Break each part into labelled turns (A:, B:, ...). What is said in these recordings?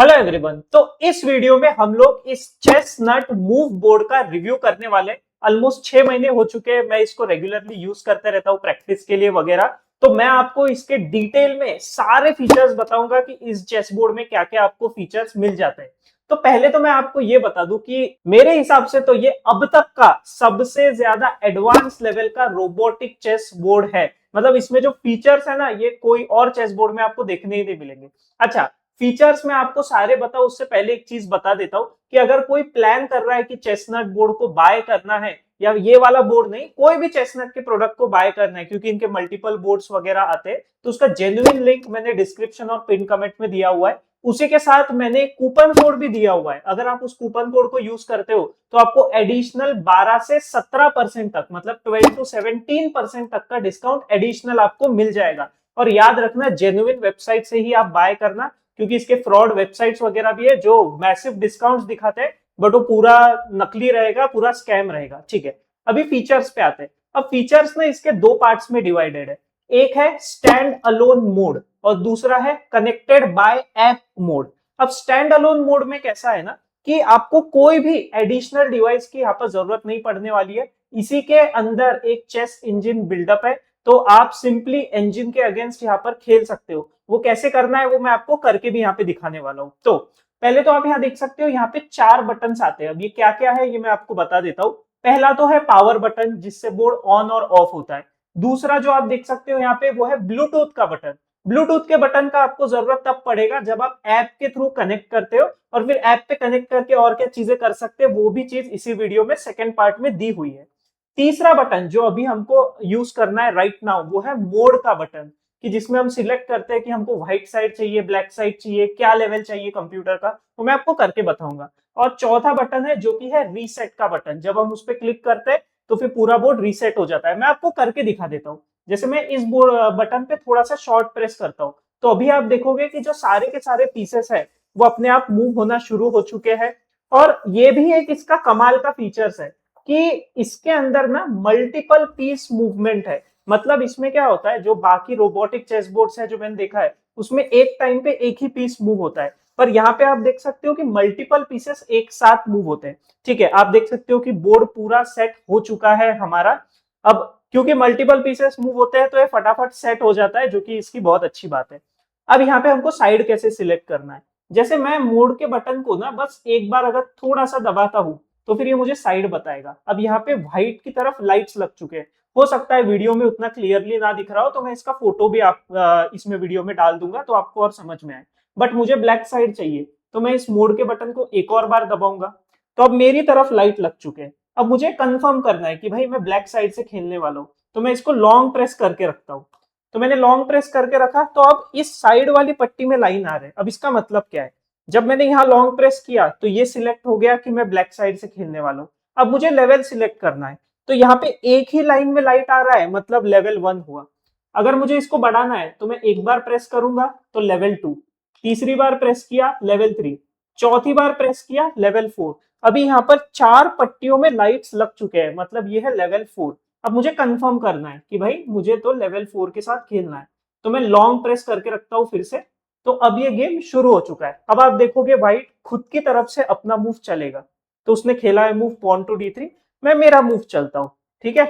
A: Hello everyone. तो इस video में हम लोग इस चेस्टनट मूव बोर्ड का रिव्यू करने वाले। ऑलमोस्ट 6 महीने हो चुके हैं, मैं इसको रेगुलरली यूज करते रहता हूँ प्रैक्टिस के लिए वगैरह। तो मैं आपको इसके डिटेल में सारे फीचर्स बताऊंगा कि इस चेस बोर्ड में क्या क्या आपको फीचर्स मिल जाते हैं। तो पहले तो मैं आपको ये बता दूं कि मेरे हिसाब से तो ये अब तक का सबसे ज्यादा एडवांस लेवल का रोबोटिक चेस बोर्ड है। मतलब इसमें जो फीचर्स है ना, ये कोई और चेस बोर्ड में आपको देखने ही नहीं मिलेंगे। अच्छा, फीचर्स में आपको सारे बताऊं उससे पहले एक चीज बता देता हूं कि अगर कोई प्लान कर रहा है कि चेस्टनट बोर्ड को बाय करना है, या ये वाला बोर्ड नहीं, कोई भी चेस्टनट के प्रोडक्ट को बाय करना है, क्योंकि इनके मल्टीपल बोर्ड्स वगैरह आते हैं, तो उसका जेन्युइन लिंक मैंने डिस्क्रिप्शन और पिन कमेंट में दिया हुआ है। उसी के साथ मैंने कूपन कोड भी दिया हुआ है। अगर आप उस कूपन कोड को यूज करते हो तो आपको एडिशनल 12 से 17% तक, मतलब 12 to 17% तक का डिस्काउंट एडिशनल आपको मिल जाएगा। और याद रखना, जेन्युइन वेबसाइट से ही आप बाय करना, क्योंकि इसके फ्रॉड वेबसाइट्स वगैरह भी है जो मैसिव डिस्काउंट्स दिखाते हैं, बट वो पूरा नकली रहेगा, पूरा स्कैम रहेगा। ठीक है, अभी फीचर्स पे आते हैं। अब फीचर्स ना इसके दो पार्ट्स में डिवाइडेड है। एक है स्टैंड अलोन मोड और दूसरा है कनेक्टेड बाय ऐप मोड। अब स्टैंड अलोन मोड में कैसा है ना, कि आपको कोई भी एडिशनल डिवाइस की यहाँ पर जरूरत नहीं पड़ने वाली है। इसी के अंदर एक चेस इंजन बिल्डअप है, तो आप सिंपली इंजन के अगेंस्ट यहाँ पर खेल सकते हो। वो कैसे करना है वो मैं आपको करके भी यहाँ पे दिखाने वाला हूँ। तो पहले तो आप यहाँ देख सकते हो, यहाँ पे 4 बटन आते हैं। अब ये क्या क्या है ये मैं आपको बता देता हूँ। पहला तो है पावर बटन, जिससे बोर्ड ऑन और ऑफ होता है। दूसरा जो आप देख सकते हो यहाँ पे वो है ब्लूटूथ का बटन। ब्लूटूथ के बटन का आपको जरूरत तब पड़ेगा जब आप ऐप के थ्रू कनेक्ट करते हो, और फिर ऐप पे कनेक्ट करके और क्या चीजें कर सकते हैं वो भी चीज इसी वीडियो में सेकेंड पार्ट में दी हुई है। तीसरा बटन जो अभी हमको यूज करना है राइट नाउ, वो है मोड का बटन, कि जिसमें हम सिलेक्ट करते हैं कि हमको व्हाइट साइड चाहिए, ब्लैक साइड चाहिए, क्या लेवल चाहिए कंप्यूटर का, वो मैं आपको करके बताऊंगा। और चौथा बटन है जो कि है रीसेट का बटन। जब हम उस पर क्लिक करते हैं तो फिर पूरा बोर्ड रीसेट हो जाता है। मैं आपको करके दिखा देता हूँ। जैसे मैं इस बोर्ड बटन पे थोड़ा सा शॉर्ट प्रेस करता हूँ, तो अभी आप देखोगे कि जो सारे के सारे पीसेस है वो अपने आप मूव होना शुरू हो चुके हैं। और ये भी एक इसका कमाल का फीचर्स है कि इसके अंदर ना मल्टीपल पीस मूवमेंट है। मतलब इसमें क्या होता है, जो बाकी रोबोटिक चेस बोर्ड्स है जो मैंने देखा है, उसमें एक टाइम पे एक ही पीस मूव होता है, पर यहाँ पे आप देख सकते हो कि मल्टीपल पीसेस एक साथ मूव होते हैं। ठीक है, आप देख सकते हो कि बोर्ड पूरा सेट हो चुका है हमारा। अब क्योंकि मल्टीपल पीसेस मूव होते हैं तो ये फटाफट सेट हो जाता है, जो कि इसकी बहुत अच्छी बात है। अब यहाँ पे हमको साइड कैसे सिलेक्ट करना है। जैसे मैं मोड के बटन को ना बस एक बार अगर थोड़ा सा दबाता हूं तो फिर ये मुझे साइड बताएगा। अब यहाँ पे व्हाइट की तरफ लाइट्स लग चुके हैं। हो सकता है वीडियो में उतना क्लियरली ना दिख रहा हो, तो मैं इसका फोटो भी आप इसमें वीडियो में डाल दूंगा तो आपको और समझ में आए। बट मुझे ब्लैक साइड चाहिए, तो मैं इस मोड के बटन को एक और बार दबाऊंगा। तो अब मेरी तरफ लाइट लग चुके हैं। अब मुझे कंफर्म करना है कि भाई मैं ब्लैक साइड से खेलने वाला हूँ, तो मैं इसको लॉन्ग प्रेस करके रखता हूँ। तो मैंने लॉन्ग प्रेस करके रखा, तो अब इस साइड वाली पट्टी में लाइन आ रहे हैं। अब इसका मतलब क्या है, जब मैंने यहाँ लॉन्ग प्रेस किया तो ये सिलेक्ट हो गया कि मैं ब्लैक साइड से खेलने वाला हूँ। अब मुझे लेवल सिलेक्ट करना है, तो यहाँ पे एक ही लाइन में लाइट आ रहा है, मतलब लेवल 1 हुआ। अगर मुझे इसको बढ़ाना है तो मैं एक बार प्रेस करूंगा तो लेवल 2, तीसरी बार प्रेस किया लेवल 3, चौथी बार प्रेस किया लेवल 4। अभी यहाँ पर 4 पट्टियों में लाइट्स लग चुके हैं, मतलब ये है लेवल 4। अब मुझे कंफर्म करना है कि भाई मुझे तो लेवल 4 के साथ खेलना है, तो मैं लॉन्ग प्रेस करके रखता हूँ फिर से। तो अब ये गेम शुरू हो चुका है। अब आप देखोगे व्हाइट खुद की तरफ से अपना मूव चलेगा। तो उसने खेला है मूव पॉन टू D3, मैं मेरा मूव चलता हूँ। ठीक है,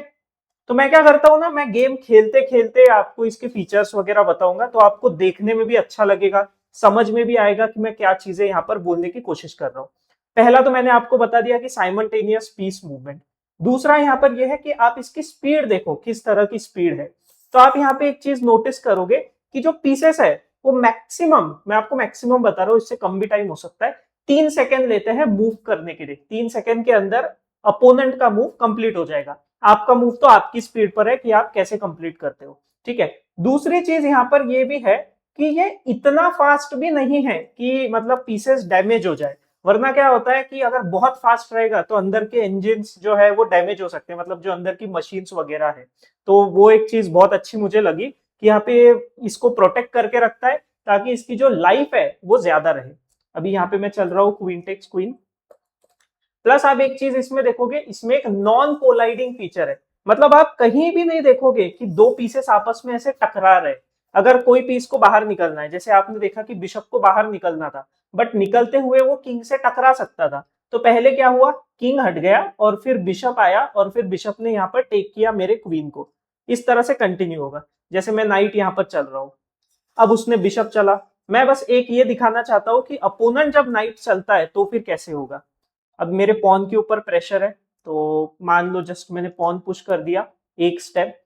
A: तो मैं क्या करता हूँ ना, मैं गेम खेलते खेलते आपको इसके फीचर्स वगैरह बताऊंगा, तो आपको देखने में भी अच्छा लगेगा, समझ में भी आएगा कि मैं क्या चीजें यहाँ पर बोलने की कोशिश कर रहा हूँ। पहला तो मैंने आपको बता दिया कि साइमल्टेनियस पीस मूवमेंट। दूसरा यहाँ पर यह है कि आप इसकी स्पीड देखो, किस तरह की स्पीड है। तो आप यहाँ पे एक चीज नोटिस करोगे कि जो पीसेस है वो मैक्सिमम, मैं आपको मैक्सिमम बता रहा हूँ, इससे कम भी टाइम हो सकता है, 3 सेकेंड लेते हैं मूव करने के लिए। 3 सेकेंड के अंदर अपोनेंट का मूव कंप्लीट हो जाएगा। आपका मूव तो आपकी स्पीड पर है कि आप कैसे कंप्लीट करते हो। ठीक है, दूसरी चीज यहाँ पर ये भी है कि ये इतना फास्ट भी नहीं है कि मतलब पीसेस डैमेज हो जाए। वरना क्या होता है कि अगर बहुत फास्ट रहेगा तो अंदर के इंजन जो है वो डैमेज हो सकते हैं, मतलब जो अंदर की मशीन्स वगैरह है। तो वो एक चीज बहुत अच्छी मुझे लगी कि यहाँ पे इसको प्रोटेक्ट करके रखता है, ताकि इसकी जो लाइफ है वो ज्यादा रहे। अभी यहाँ पे मैं चल रहा हूँ क्वीन टेक्स क्वीन। प्लस आप एक चीज इसमें देखोगे, इसमें एक नॉन कोलाइडिंग फीचर है। मतलब आप कहीं भी नहीं देखोगे कि दो पीसेस आपस में ऐसे टकरा रहे। अगर कोई पीस को बाहर निकलना है, जैसे आपने देखा कि बिशप को बाहर निकलना था, बट निकलते हुए वो किंग से टकरा सकता था। तो पहले क्या हुआ, किंग हट गया और फिर बिशप आया और फिर बिशप ने यहाँ पर टेक किया मेरे क्वीन को। इस तरह से कंटिन्यू होगा। जैसे मैं नाइट यहाँ पर चल रहा हूँ, अब उसने बिशप चला। मैं बस एक ये दिखाना चाहता हूँ कि अपोनेंट जब नाइट चलता है तो फिर कैसे होगा। अब मेरे पॉन के ऊपर प्रेशर है, तो मान लो जस्ट मैंने पॉन पुश कर दिया एक स्टेप।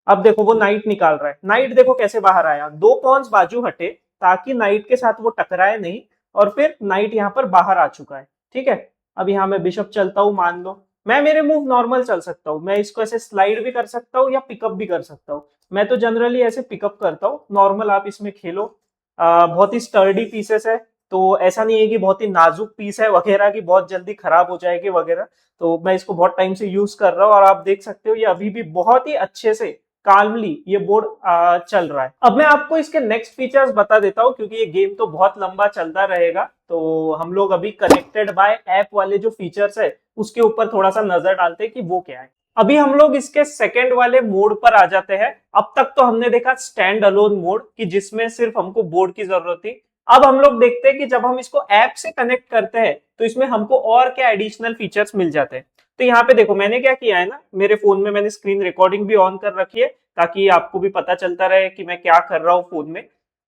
A: अब देखो वो नाइट निकाल रहा है, नाइट देखो कैसे बाहर आया, दो पॉन्स बाजू हटे ताकि नाइट के साथ वो टकराए नहीं, और फिर नाइट यहाँ पर बाहर आ चुका है। ठीक है, अब यहाँ मैं बिशप चलता हूँ, मान लो मैं मेरे मूव नॉर्मल चल सकता हूँ, मैं इसको ऐसे स्लाइड भी कर सकता हूँ या पिकअप भी कर सकता हूँ। मैं तो जनरली ऐसे पिकअप करता हूँ नॉर्मल, आप इसमें खेलो। बहुत ही स्टर्डी पीसेस है, तो ऐसा नहीं है कि बहुत ही नाजुक पीस है वगैरह की बहुत जल्दी खराब हो जाएगी वगैरह। तो मैं इसको बहुत टाइम से यूज कर रहा हूँ और आप देख सकते हो ये अभी भी बहुत ही अच्छे से काल्मली ये बोर्ड चल रहा है। अब मैं आपको इसके नेक्स्ट फीचर्स बता देता हूँ, क्योंकि ये गेम तो बहुत लंबा चलता रहेगा। तो हम लोग अभी कनेक्टेड बाय ऐप वाले जो फीचर्स है उसके ऊपर थोड़ा सा नजर डालते हैं कि वो क्या है। अभी हम लोग इसके सेकंड वाले मोड पर आ जाते हैं। अब तक तो हमने देखा स्टैंड अलोन मोड कि जिसमें सिर्फ हमको बोर्ड की जरूरत थी। अब हम लोग देखते हैं कि जब हम इसको ऐप से कनेक्ट करते हैं तो इसमें हमको और क्या एडिशनल फीचर्स मिल जाते हैं। तो यहाँ पे देखो मैंने क्या किया है ना, मेरे फोन में मैंने स्क्रीन रिकॉर्डिंग भी ऑन कर रखी है ताकि आपको भी पता चलता रहे कि मैं क्या कर रहा हूँ फोन में।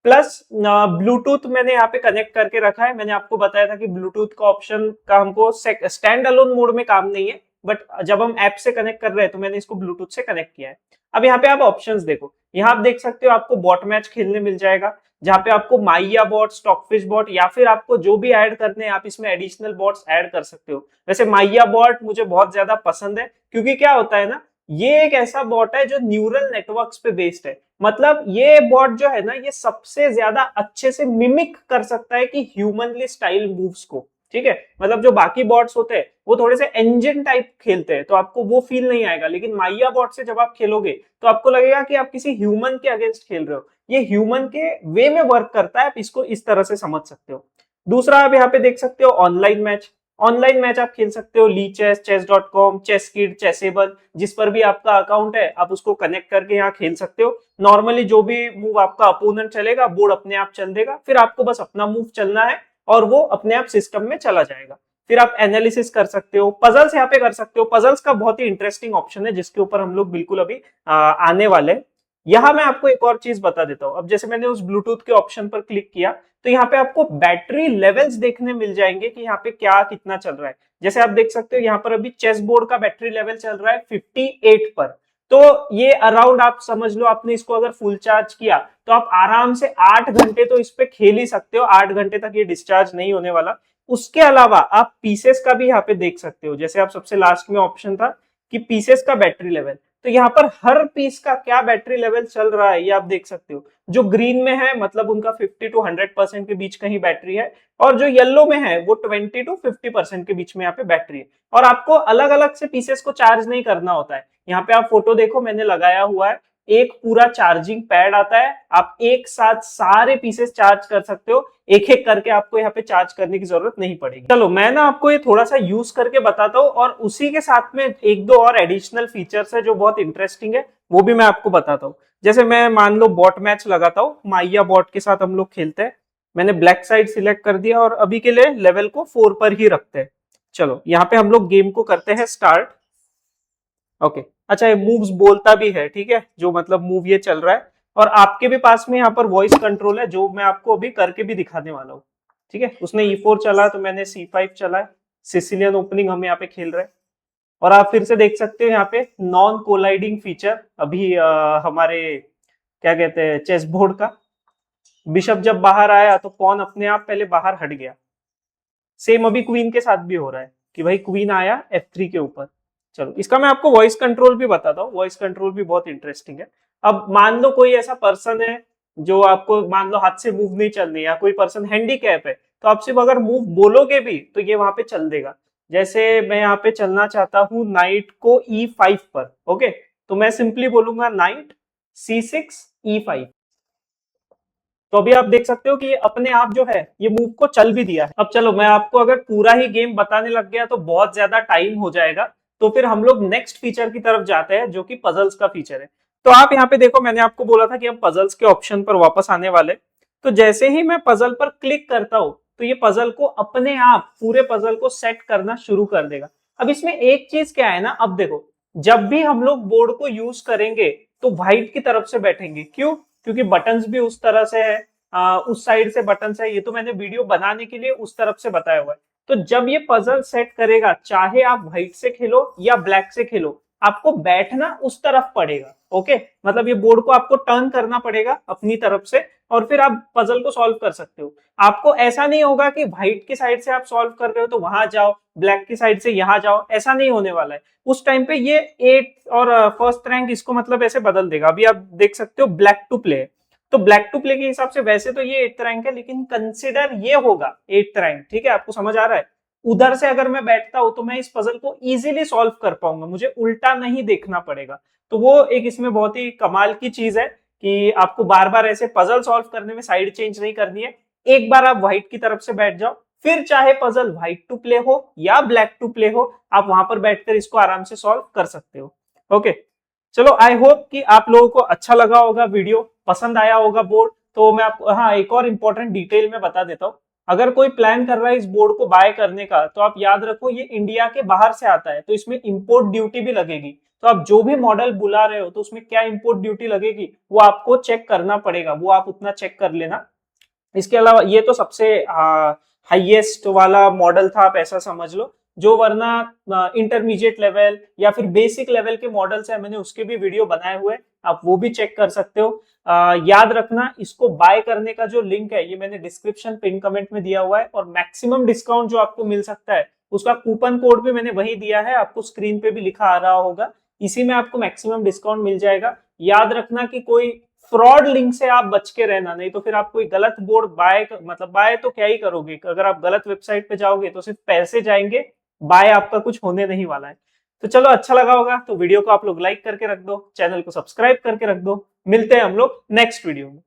A: प्लस ब्लूटूथ मैंने यहाँ पे कनेक्ट करके रखा है। मैंने आपको बताया था कि ब्लूटूथ का ऑप्शन का हमको स्टैंड अलोन मोड में काम नहीं है, बट जब हम ऐप से कनेक्ट कर रहे हैं तो मैंने इसको ब्लूटूथ से कनेक्ट किया है। अब यहाँ पे आप ऑप्शंस देखो, यहाँ आप देख सकते हो आपको बॉट मैच खेलने मिल जाएगा, जहाँ पे आपको माइया बॉट, स्टॉकफिश बॉट या फिर आपको जो भी ऐड करने हैं आप इसमें एडिशनल बॉट्स ऐड कर सकते हो। वैसे माइया बॉट मुझे बहुत ज्यादा पसंद है, क्योंकि क्या होता है ना, ये एक ऐसा बॉट है जो न्यूरल नेटवर्क्स पे बेस्ड है। मतलब ये बॉट जो है ना, ये सबसे ज्यादा अच्छे से मिमिक कर सकता है कि ह्यूमनली स्टाइल मूव्स को। ठीक है, मतलब जो बाकी बॉट्स होते हैं वो थोड़े से इंजन टाइप खेलते हैं तो आपको वो फील नहीं आएगा, लेकिन माइया बॉट से जब आप खेलोगे तो आपको लगेगा कि आप किसी ह्यूमन के अगेंस्ट खेल रहे हो। ये ह्यूमन के वे में वर्क करता है, आप इसको इस तरह से समझ सकते हो। दूसरा आप यहाँ पे देख सकते हो ऑनलाइन मैच। ऑनलाइन मैच आप खेल सकते हो Lichess, chess.com, ChessKid, Chessable, जिस पर भी आपका अकाउंट है आप उसको कनेक्ट करके यहाँ खेल सकते हो। नॉर्मली जो भी मूव आपका अपोनेंट चलेगा बोर्ड अपने आप चल देगा, फिर आपको बस अपना मूव चलना है और वो अपने आप सिस्टम में चला जाएगा। फिर आप एनालिसिस कर सकते हो, पजल्स यहाँ पे कर सकते हो। पजल्स का बहुत ही इंटरेस्टिंग ऑप्शन है जिसके ऊपर हम लोग बिल्कुल अभी आने वाले हैं। यहाँ मैं आपको एक और चीज बता देता हूँ। अब जैसे मैंने उस ब्लूटूथ के ऑप्शन पर क्लिक किया तो यहाँ पे आपको बैटरी लेवल्स देखने मिल जाएंगे कि यहाँ पे क्या कितना चल रहा है। जैसे आप देख सकते हो यहाँ पर अभी चेस बोर्ड का बैटरी लेवल चल रहा है 58 पर। तो ये अराउंड आप समझ लो, आपने इसको अगर फुल चार्ज किया तो आप आराम से 8 घंटे तो इस पे खेल ही सकते हो। 8 घंटे तक ये डिस्चार्ज नहीं होने वाला। उसके अलावा आप पीसेस का भी यहाँ पे देख सकते हो। जैसे आप सबसे लास्ट में ऑप्शन था कि पीसेस का बैटरी लेवल, तो यहाँ पर हर पीस का क्या बैटरी लेवल चल रहा है ये आप देख सकते हो। जो ग्रीन में है मतलब उनका 50 to 100% के बीच कहीं बैटरी है, और जो येलो में है वो 20 to 50% के बीच में यहाँ पे बैटरी है। और आपको अलग अलग से पीसेस को चार्ज नहीं करना होता है। यहाँ पे आप फोटो देखो मैंने लगाया हुआ है, एक पूरा चार्जिंग पैड आता है, आप एक साथ सारे पीसेस चार्ज कर सकते हो। एक एक करके आपको यहाँ पे चार्ज करने की जरूरत नहीं पड़ेगी। चलो मैं ना आपको ये थोड़ा सा यूज करके बताता हूँ, और उसी के साथ में एक दो और एडिशनल फीचर्स है जो बहुत इंटरेस्टिंग है, वो भी मैं आपको बताता हूँ। जैसे मैं मान लो बॉट मैच लगाता हूँ, माइया बॉट के साथ हम लोग खेलते हैं। मैंने ब्लैक साइड सिलेक्ट कर दिया और अभी के लिए लेवल को 4 पर ही रखते हैं। चलो यहाँ पे हम लोग गेम को करते हैं स्टार्ट। ओके, अच्छा ये मूव्स बोलता भी है, ठीक है, जो मतलब मूव ये चल रहा है। और आपके भी पास में यहाँ पर वॉइस कंट्रोल है जो मैं आपको अभी करके भी दिखाने वाला हूँ। ठीक है, उसने E4 चला तो मैंने C5 चला है। सिसिलियन ओपनिंग हम यहाँ पे खेल रहे हैं। और आप फिर से देख सकते हो यहाँ पे नॉन कोलाइडिंग फीचर अभी हमारे क्या कहते हैं चेस बोर्ड का। बिशप जब बाहर आया तो पॉन अपने आप पहले बाहर हट गया। सेम अभी क्वीन के साथ भी हो रहा है कि भाई क्वीन आया F3 के ऊपर। चलो इसका मैं आपको वॉइस कंट्रोल भी बताता हूँ। वॉइस कंट्रोल भी बहुत इंटरेस्टिंग है। अब मान लो कोई ऐसा पर्सन है जो आपको मान लो हाथ से मूव नहीं चलनी, या कोई पर्सन हैंडीकैप है, तो आप सिर्फ अगर मूव बोलोगे भी तो ये वहां पे चल देगा। जैसे मैं यहाँ पे चलना चाहता हूँ नाइट को E5 पर। ओके, तो मैं सिंपली बोलूंगा नाइट C6 E5। तो अभी आप देख सकते हो कि ये अपने आप जो है ये मूव को चल भी दिया है। अब चलो मैं आपको अगर पूरा ही गेम बताने लग गया तो बहुत ज्यादा टाइम हो जाएगा, तो फिर हम लोग नेक्स्ट फीचर की तरफ जाते हैं जो कि पजल्स का फीचर है। तो आप यहाँ पे देखो मैंने आपको बोला था कि हम पजल्स के ऑप्शन पर वापस आने वाले। तो जैसे ही मैं पजल पर क्लिक करता हूं तो ये पजल को अपने आप पूरे पजल को सेट करना शुरू कर देगा। अब इसमें एक चीज क्या है ना, अब देखो जब भी हम लोग बोर्ड को यूज करेंगे तो व्हाइट की तरफ से बैठेंगे। क्यों? क्योंकि बटन्स भी उस तरह से है, उस साइड से बटन्स है। ये तो मैंने वीडियो बनाने के लिए उस तरफ से बताया हुआ है। तो जब ये पजल सेट करेगा, चाहे आप व्हाइट से खेलो या ब्लैक से खेलो, आपको बैठना उस तरफ पड़ेगा। ओके, मतलब ये बोर्ड को आपको टर्न करना पड़ेगा अपनी तरफ से और फिर आप पजल को सॉल्व कर सकते हो। आपको ऐसा नहीं होगा कि व्हाइट की साइड से आप सॉल्व कर रहे हो तो वहां जाओ, ब्लैक की साइड से यहां जाओ, ऐसा नहीं होने वाला है। उस टाइम पे ये 8 और फर्स्ट रैंक इसको मतलब ऐसे बदल देगा। अभी आप देख सकते हो ब्लैक टू प्ले, तो ब्लैक टू प्ले के हिसाब से वैसे तो ये 8th रैंक है, लेकिन कंसिडर ये होगा 8th रैंक। ठीक है, आपको समझ आ रहा है? उधर से अगर मैं बैठता हूं तो मैं इस पजल को इजीली सॉल्व कर पाऊंगा, मुझे उल्टा नहीं देखना पड़ेगा। तो वो एक इसमें बहुत ही कमाल की चीज है कि आपको बार बार ऐसे पजल सॉल्व करने में साइड चेंज नहीं करनी है। एक बार आप व्हाइट की तरफ से बैठ जाओ, फिर चाहे पजल व्हाइट टू प्ले हो या ब्लैक टू प्ले हो, आप वहां पर बैठकर इसको आराम से सॉल्व कर सकते हो। ओके, चलो आई होप कि आप लोगों को अच्छा लगा होगा, वीडियो पसंद आया होगा बोर्ड। तो मैं आपको हाँ एक और इम्पोर्टेंट डिटेल में बता देता हूँ। अगर कोई प्लान कर रहा है इस बोर्ड को बाय करने का, तो आप याद रखो ये इंडिया के बाहर से आता है, तो इसमें इंपोर्ट ड्यूटी भी लगेगी। तो आप जो भी मॉडल बुला रहे हो तो उसमें क्या इंपोर्ट ड्यूटी लगेगी वो आपको चेक करना पड़ेगा, वो आप उतना चेक कर लेना। इसके अलावा ये तो सबसे हाईएस्ट वाला मॉडल था, आप ऐसा समझ लो। जो वरना इंटरमीडिएट लेवल या फिर बेसिक लेवल के मॉडल्स है, मैंने उसके भी वीडियो बनाए हुए, आप वो भी चेक कर सकते हो। याद रखना इसको बाय करने का जो लिंक है ये मैंने डिस्क्रिप्शन पिन कमेंट में दिया हुआ है, और मैक्सिमम डिस्काउंट जो आपको मिल सकता है उसका कूपन कोड भी मैंने वही दिया है, आपको स्क्रीन पे भी लिखा आ रहा होगा। इसी में आपको मैक्सिमम डिस्काउंट मिल जाएगा। याद रखना कि कोई फ्रॉड लिंक से आप बच के रहना, नहीं तो फिर आप कोई गलत बोर्ड बाय मतलब बाय तो क्या ही करोगे, अगर आप गलत वेबसाइट पे जाओगे तो सिर्फ पैसे जाएंगे, बाय आपका कुछ होने नहीं वाला है। तो चलो, अच्छा लगा होगा तो वीडियो को आप लोग लाइक करके रख दो, चैनल को सब्सक्राइब करके रख दो। मिलते हैं हम लोग नेक्स्ट वीडियो में।